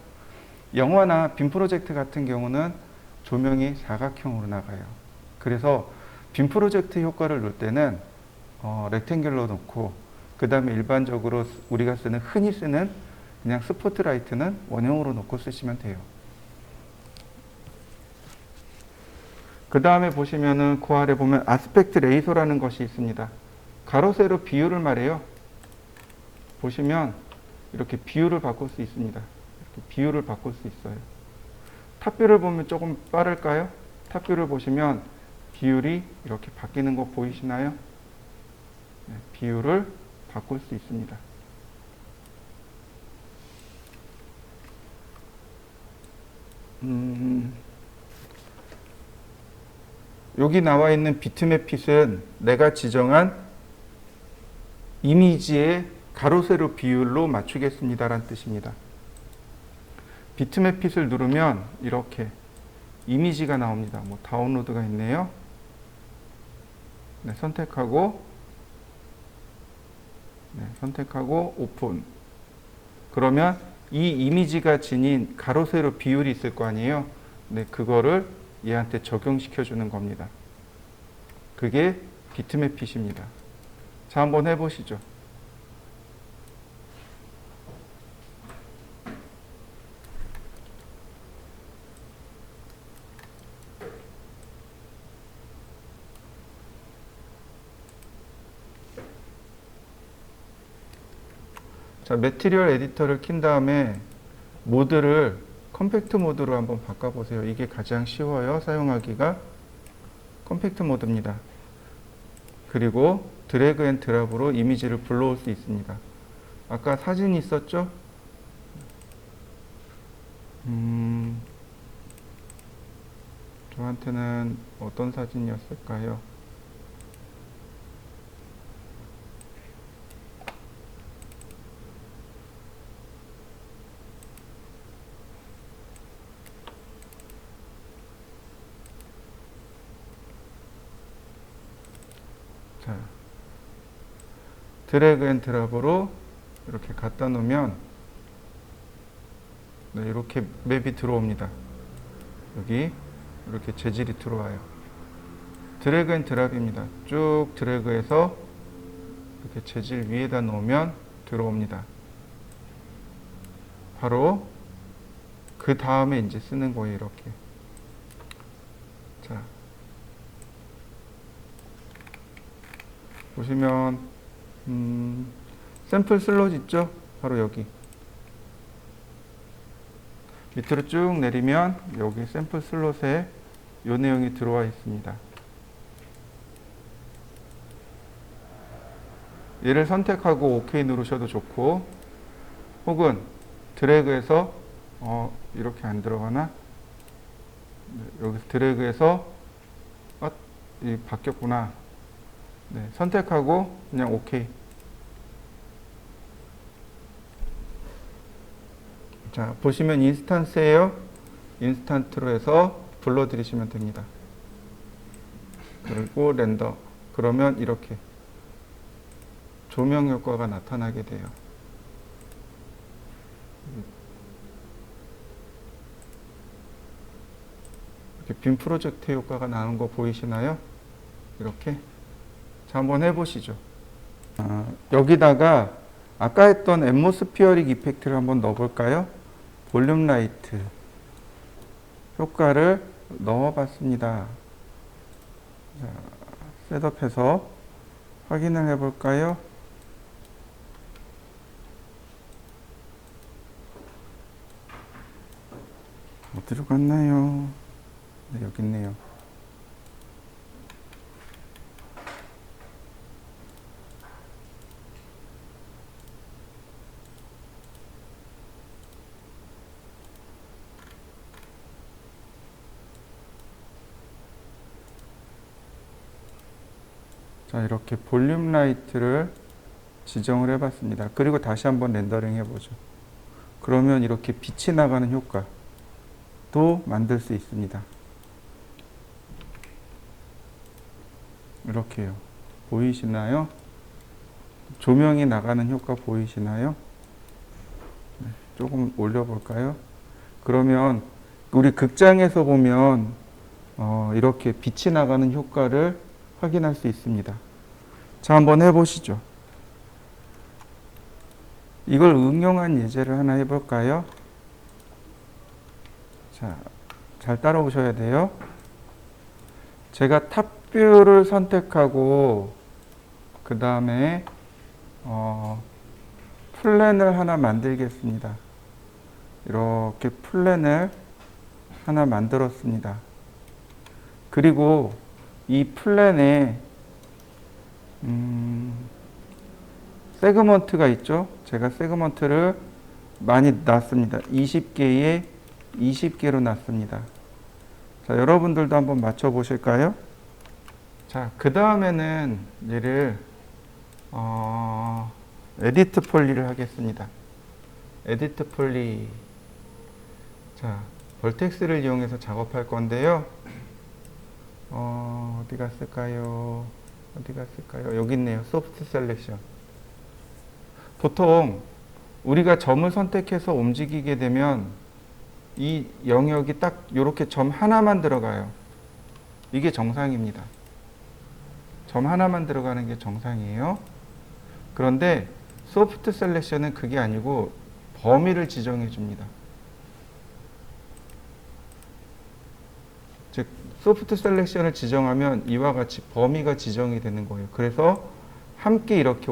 영화나 빔 프로젝트 같은 경우는 조명이 사각형으로 나가요. 그래서 빔 프로젝트 효과를 놓을 때는 렉탱귤로 놓고, 그 다음에 일반적으로 우리가 흔히 쓰는 그냥 스포트라이트는 원형으로 놓고 쓰시면 돼요. 그 다음에 보시면은 그 아래 보면 아스펙트 레이소라는 것이 있습니다. 가로 세로 비율을 말해요. 보시면 이렇게 비율을 바꿀 수 있습니다. 이렇게 비율을 바꿀 수 있어요. 탑뷰를 보면 조금 빠를까요? 탑뷰를 보시면 비율이 이렇게 바뀌는 거 보이시나요? 네, 비율을 바꿀 수 있습니다. 여기 나와 있는 비트맵 핏은 내가 지정한 이미지의 가로 세로 비율로 맞추겠습니다라는 뜻입니다. 비트맵 핏을 누르면 이렇게 이미지가 나옵니다. 뭐 다운로드가 있네요. 네, 선택하고 오픈. 그러면 이 이미지가 지닌 가로 세로 비율이 있을 거 아니에요. 네, 그거를 얘한테 적용시켜 주는 겁니다. 그게 비트맵 핏입니다. 자, 한번 해보시죠. 자, 매티리얼 에디터를 킨 다음에 모드를 컴팩트 모드로 한번 바꿔보세요. 이게 가장 쉬워요. 사용하기가. 컴팩트 모드입니다. 그리고 드래그 앤 드랍으로 이미지를 불러올 수 있습니다. 아까 사진이 있었죠? 저한테는 어떤 사진이었을까요? 자, 드래그 앤 드랍으로 이렇게 갖다 놓으면 네, 이렇게 맵이 들어옵니다. 여기 이렇게 재질이 들어와요. 드래그 앤 드랍입니다. 쭉 드래그해서 이렇게 재질 위에다 놓으면 들어옵니다. 바로 그 다음에 이제 쓰는 거예요. 이렇게. 자, 보시면 샘플 슬롯 있죠? 바로 여기. 밑으로 쭉 내리면 여기 샘플 슬롯에 이 내용이 들어와 있습니다. 얘를 선택하고 OK 누르셔도 좋고, 혹은 드래그해서 이렇게 안 들어가나? 여기서 드래그해서 이 바뀌었구나. 네, 선택하고 그냥 OK. 자, 보시면 인스턴스예요. 인스턴트로 해서 불러들이시면 됩니다. 그리고 렌더. 그러면 이렇게 조명 효과가 나타나게 돼요. 이렇게 빔 프로젝트 효과가 나는 거 보이시나요? 이렇게. 자, 한번 해보시죠. 여기다가 아까 했던 앰모스피어릭 이펙트를 한번 넣어볼까요? 볼륨 라이트 효과를 넣어봤습니다. 자, 셋업해서 확인을 해볼까요? 어디로 갔나요? 네, 여기 있네요. 자, 이렇게 볼륨 라이트를 지정을 해봤습니다. 그리고 다시 한번 렌더링 해보죠. 그러면 이렇게 빛이 나가는 효과도 만들 수 있습니다. 이렇게요. 보이시나요? 조명이 나가는 효과 보이시나요? 네, 조금 올려볼까요? 그러면 우리 극장에서 보면 이렇게 빛이 나가는 효과를 확인할 수 있습니다. 자, 한번 해보시죠. 이걸 응용한 예제를 하나 해볼까요? 자, 잘 따라오셔야 돼요. 제가 탑뷰를 선택하고 그 다음에 플랜을 하나 만들겠습니다. 이렇게 플랜을 하나 만들었습니다. 그리고 이 플랜에 세그먼트가 있죠. 제가 세그먼트를 많이 놨습니다. 20개에 20개로 놨습니다. 자, 여러분들도 한번 맞춰 보실까요? 자, 그 다음에는 얘를 에디트 폴리를 하겠습니다. 에디트 폴리. 자, 벌텍스를 이용해서 작업할 건데요. 어디 갔을까요? 어디 갔을까요? 여기 있네요. 소프트 셀렉션. 보통 우리가 점을 선택해서 움직이게 되면 이 영역이 딱 이렇게 점 하나만 들어가요. 이게 정상입니다. 점 하나만 들어가는 게 정상이에요. 그런데 소프트 셀렉션은 그게 아니고 범위를 지정해 줍니다. 즉 소프트 셀렉션을 지정하면 이와 같이 범위가 지정이 되는 거예요. 그래서 함께 이렇게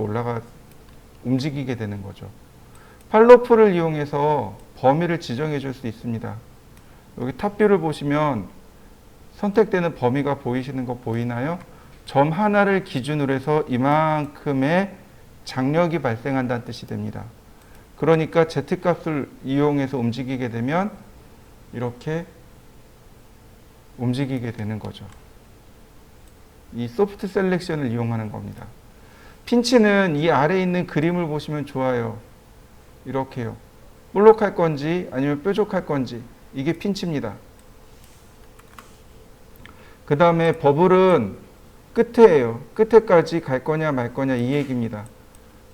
움직이게 되는 거죠. 팔로프를 이용해서 범위를 지정해 줄 수 있습니다. 여기 탑뷰를 보시면 선택되는 범위가 보이시는 거 보이나요? 점 하나를 기준으로 해서 이만큼의 장력이 발생한다는 뜻이 됩니다. 그러니까 Z값을 이용해서 움직이게 되면 이렇게 움직이게 되는 거죠. 이 소프트 셀렉션을 이용하는 겁니다. 핀치는 이 아래에 있는 그림을 보시면 좋아요. 이렇게요. 볼록할 건지 아니면 뾰족할 건지 이게 핀치입니다. 그 다음에 버블은 끝에예요. 끝에까지 갈 거냐 말 거냐 이 얘기입니다.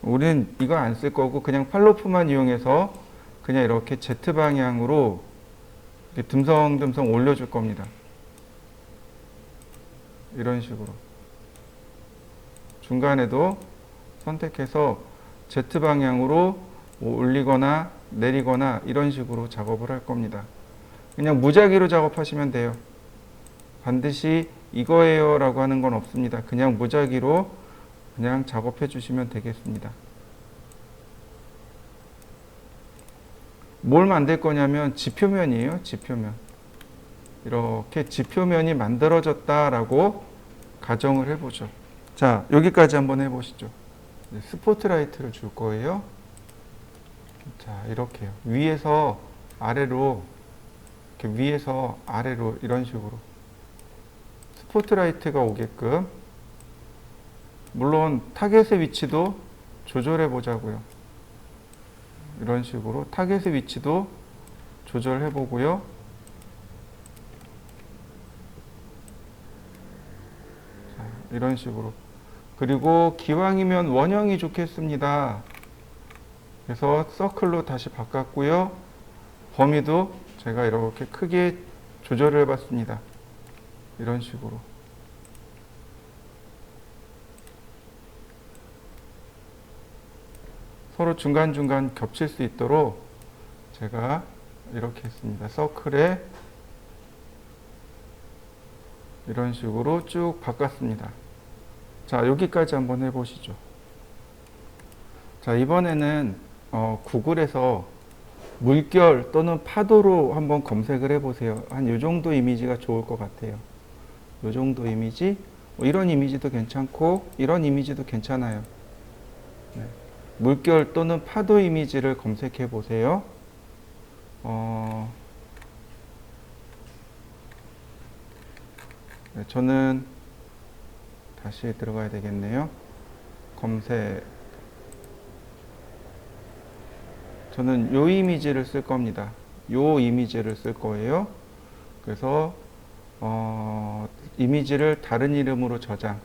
우리는 이거 안 쓸 거고 그냥 팔로프만 이용해서 그냥 이렇게 Z 방향으로 이렇게 듬성듬성 올려줄 겁니다. 이런 식으로. 중간에도 선택해서 Z 방향으로 올리거나 내리거나 이런 식으로 작업을 할 겁니다. 그냥 무작위로 작업하시면 돼요. 반드시 이거예요 라고 하는 건 없습니다. 그냥 무작위로 그냥 작업해 주시면 되겠습니다. 뭘 만들 거냐면 지표면이에요. 지표면. 이렇게 지표면이 만들어졌다라고 가정을 해보죠. 자, 여기까지 한번 해보시죠. 스포트라이트를 줄 거예요. 자, 이렇게요. 위에서 아래로, 이렇게 위에서 아래로 이런 식으로 스포트라이트가 오게끔, 물론 타겟의 위치도 조절해 보자고요. 이런 식으로 타겟의 위치도 조절해 보고요. 자, 이런 식으로. 그리고 기왕이면 원형이 좋겠습니다. 그래서 서클로 다시 바꿨고요. 범위도 제가 이렇게 크게 조절을 해봤습니다. 이런 식으로. 서로 중간중간 겹칠 수 있도록 제가 이렇게 했습니다. 서클에 이런 식으로 쭉 바꿨습니다. 자, 여기까지 한번 해보시죠. 자, 이번에는 구글에서 물결 또는 파도로 한번 검색을 해보세요. 한 이 정도 이미지가 좋을 것 같아요. 이 정도 이미지, 뭐 이런 이미지도 괜찮고 이런 이미지도 괜찮아요. 네. 물결 또는 파도 이미지를 검색해 보세요. 네, 저는 다시 들어가야 되겠네요. 검색. 저는 요 이미지를 쓸 겁니다. 요 이미지를 쓸 거예요. 그래서 이미지를 다른 이름으로 저장.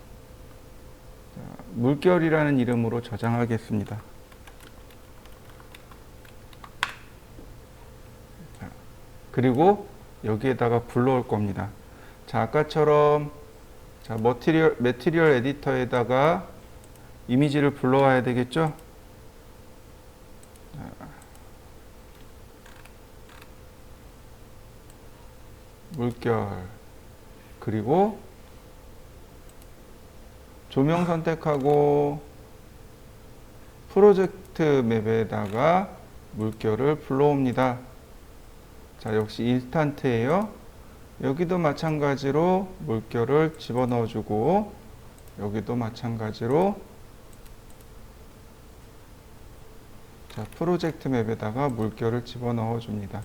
자, 물결이라는 이름으로 저장하겠습니다. 자, 그리고 여기에다가 불러올 겁니다. 자, 아까처럼 자, 매티리얼 에디터에다가 이미지를 불러와야 되겠죠? 자, 물결, 그리고 조명 선택하고 프로젝트 맵에다가 물결을 불러옵니다. 자, 역시 인스턴트예요. 여기도 마찬가지로 물결을 집어넣어 주고, 여기도 마찬가지로 자, 프로젝트 맵에다가 물결을 집어넣어 줍니다.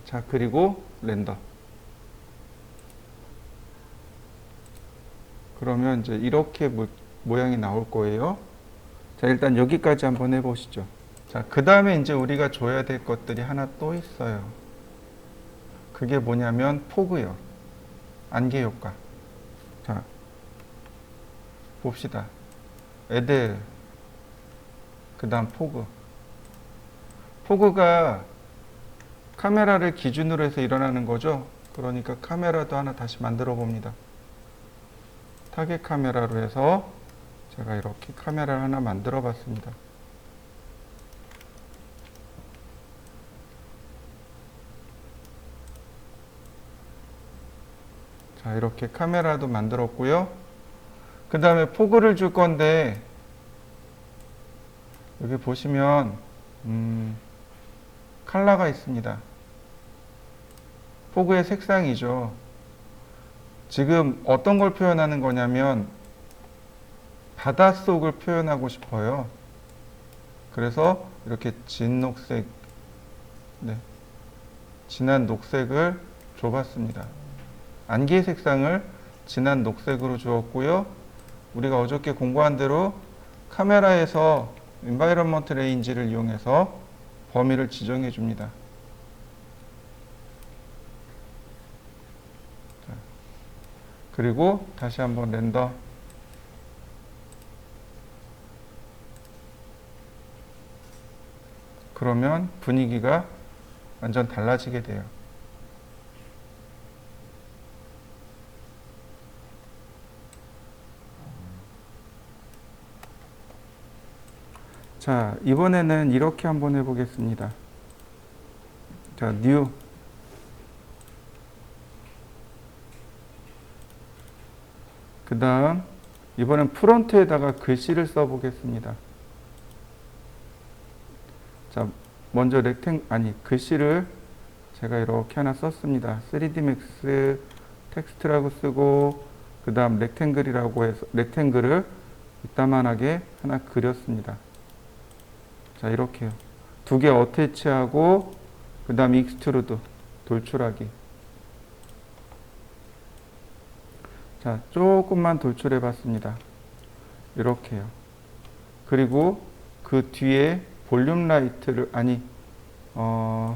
자, 그리고 렌더. 그러면 이제 이렇게 모양이 나올 거예요. 자, 일단 여기까지 한번 해보시죠. 자, 그 다음에 이제 우리가 줘야 될 것들이 하나 또 있어요. 그게 뭐냐면 포그요. 안개 효과. 자, 봅시다. 애들, 그 다음 포그. 포그가 카메라를 기준으로 해서 일어나는 거죠. 그러니까 카메라도 하나 다시 만들어 봅니다. 타겟 카메라로 해서 제가 이렇게 카메라를 하나 만들어 봤습니다. 자, 이렇게 카메라도 만들었고요. 그 다음에 포그를 줄 건데, 여기 보시면 컬러가 있습니다. 포그의 색상이죠. 지금 어떤 걸 표현하는 거냐면 바닷속을 표현하고 싶어요. 그래서 이렇게 진녹색, 네, 진한 녹색을 줘봤습니다. 안개의 색상을 진한 녹색으로 주었고요. 우리가 어저께 공부한 대로 카메라에서 인바이런먼트 레인지를 이용해서 범위를 지정해 줍니다. 자, 그리고 다시 한번 렌더. 그러면 분위기가 완전 달라지게 돼요. 자, 이번에는 이렇게 한번 해보겠습니다. 자, 뉴. 그 다음, 이번엔 프론트에다가 글씨를 써보겠습니다. 자, 먼저 글씨를 제가 이렇게 하나 썼습니다. 3D Max 텍스트라고 쓰고, 그 다음 렉탱글이라고 해서, 렉탱글을 이따만하게 하나 그렸습니다. 자, 이렇게요. 두 개 어태치하고, 그 다음 익스트루드, 돌출하기. 자, 조금만 돌출해 봤습니다. 이렇게요. 그리고 그 뒤에 볼륨 라이트를,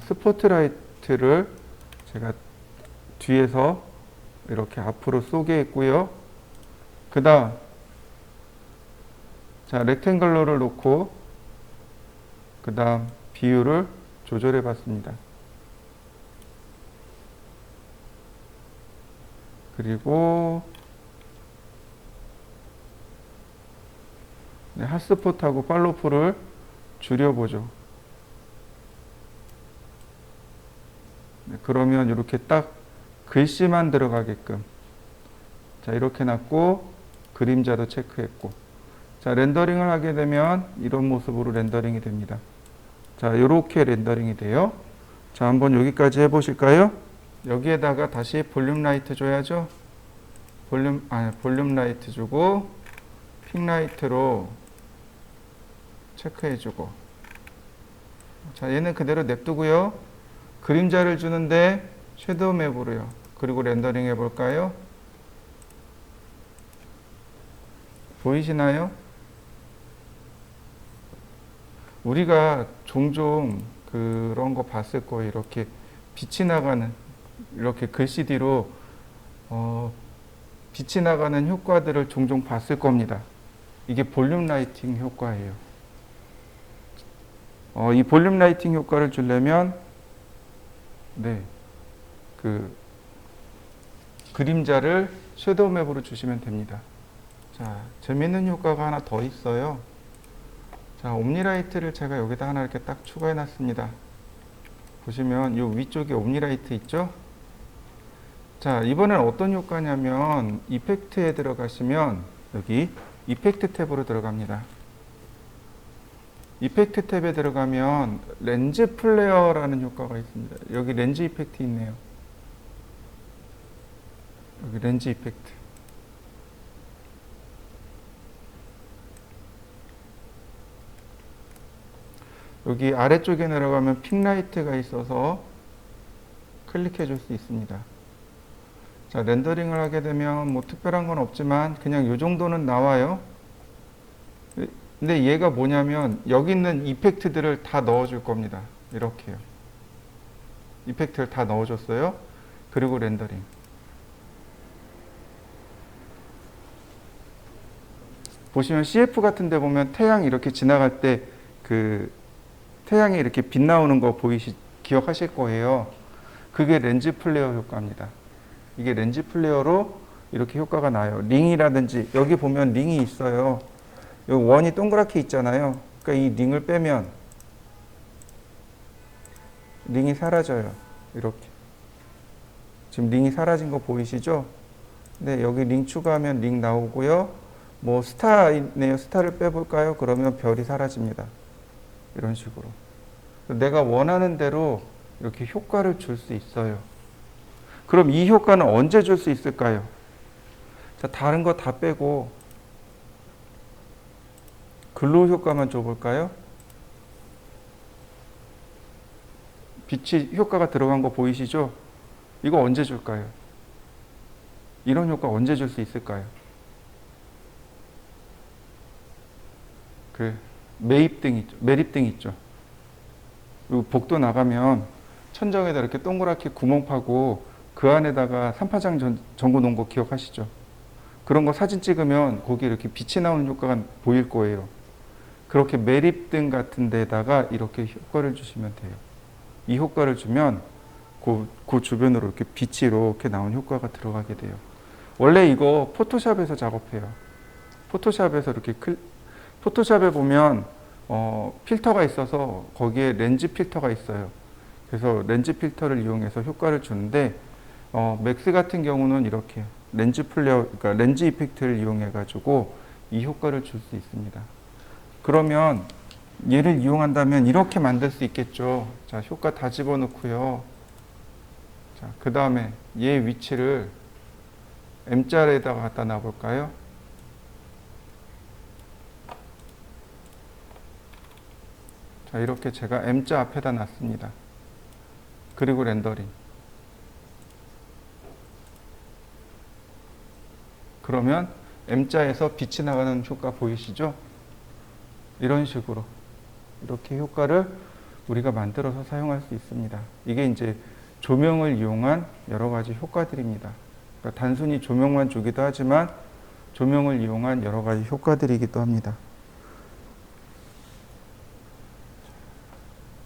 스포트라이트를 제가 뒤에서 이렇게 앞으로 쏘게 했고요. 그 다음, 자, 렉탱글러를 놓고, 그 다음 비율을 조절해 봤습니다. 그리고 네, 핫스폿하고 팔로프를 줄여보죠. 네, 그러면 이렇게 딱 글씨만 들어가게끔. 자, 이렇게 놨고 그림자도 체크했고. 자, 렌더링을 하게 되면 이런 모습으로 렌더링이 됩니다. 자, 이렇게 렌더링이 돼요. 자, 한번 여기까지 해보실까요? 여기에다가 다시 볼륨 라이트 줘야죠. 볼륨 라이트 주고 픽 라이트로 체크해주고. 자, 얘는 그대로 냅두고요. 그림자를 주는데 섀도우 맵으로요. 그리고 렌더링 해볼까요? 보이시나요? 우리가 종종 그런 거 봤을 거예요. 이렇게 빛이 나가는, 이렇게 글씨 뒤로 빛이 나가는 효과들을 종종 봤을 겁니다. 이게 볼륨 라이팅 효과예요. 이 볼륨 라이팅 효과를 주려면 네, 그림자를 섀도우 맵으로 주시면 됩니다. 자, 재밌는 효과가 하나 더 있어요. 자, 옴니라이트를 제가 여기다 하나 이렇게 딱 추가해 놨습니다. 보시면 이 위쪽에 옴니라이트 있죠? 자, 이번엔 어떤 효과냐면 이펙트에 들어가시면 여기 이펙트 탭으로 들어갑니다. 이펙트 탭에 들어가면 렌즈 플레어라는 효과가 있습니다. 여기 렌즈 이펙트 있네요. 여기 렌즈 이펙트. 여기 아래쪽에 내려가면 픽라이트가 있어서 클릭해 줄 수 있습니다. 자, 렌더링을 하게 되면 뭐 특별한 건 없지만 그냥 이 정도는 나와요. 근데 얘가 뭐냐면 여기 있는 이펙트들을 다 넣어줄 겁니다. 이렇게요. 이펙트를 다 넣어줬어요. 그리고 렌더링. 보시면 CF 같은 데 보면 태양 이렇게 지나갈 때 태양이 이렇게 빛 나오는 거 기억하실 거예요. 그게 렌즈 플레어 효과입니다. 이게 렌즈 플레어로 이렇게 효과가 나요. 링이라든지 여기 보면 링이 있어요. 여기 원이 동그랗게 있잖아요. 그러니까 이 링을 빼면 링이 사라져요. 이렇게. 지금 링이 사라진 거 보이시죠? 네, 여기 링 추가하면 링 나오고요. 뭐 스타 있네요. 스타를 빼볼까요? 그러면 별이 사라집니다. 이런 식으로. 내가 원하는 대로 이렇게 효과를 줄 수 있어요. 그럼 이 효과는 언제 줄 수 있을까요? 자, 다른 거 다 빼고 글로우 효과만 줘볼까요? 빛이 효과가 들어간 거 보이시죠? 이거 언제 줄까요? 이런 효과 언제 줄 수 있을까요? 매립등 있죠. 그리고 복도 나가면 천정에다 이렇게 동그랗게 구멍 파고 그 안에다가 삼파장 전구 놓은 거 기억하시죠? 그런 거 사진 찍으면 거기 이렇게 빛이 나오는 효과가 보일 거예요. 그렇게 매립등 같은 데다가 이렇게 효과를 주시면 돼요. 이 효과를 주면 그 주변으로 이렇게 빛이 이렇게 나온 효과가 들어가게 돼요. 원래 이거 포토샵에서 작업해요. 포토샵에서 이렇게 포토샵에 보면 필터가 있어서 거기에 렌즈 필터가 있어요. 그래서 렌즈 필터를 이용해서 효과를 주는데 맥스 같은 경우는 이렇게 렌즈 플레어, 그러니까 렌즈 이펙트를 이용해 가지고 이 효과를 줄 수 있습니다. 그러면 얘를 이용한다면 이렇게 만들 수 있겠죠. 자, 효과 다 집어넣고요. 자, 그 다음에 얘 위치를 M자에다가 갖다 놔볼까요? 자, 이렇게 제가 M자 앞에다 놨습니다. 그리고 렌더링. 그러면 M자에서 빛이 나가는 효과 보이시죠? 이런 식으로 이렇게 효과를 우리가 만들어서 사용할 수 있습니다. 이게 이제 조명을 이용한 여러 가지 효과들입니다. 그러니까 단순히 조명만 주기도 하지만 조명을 이용한 여러 가지 효과들이기도 합니다.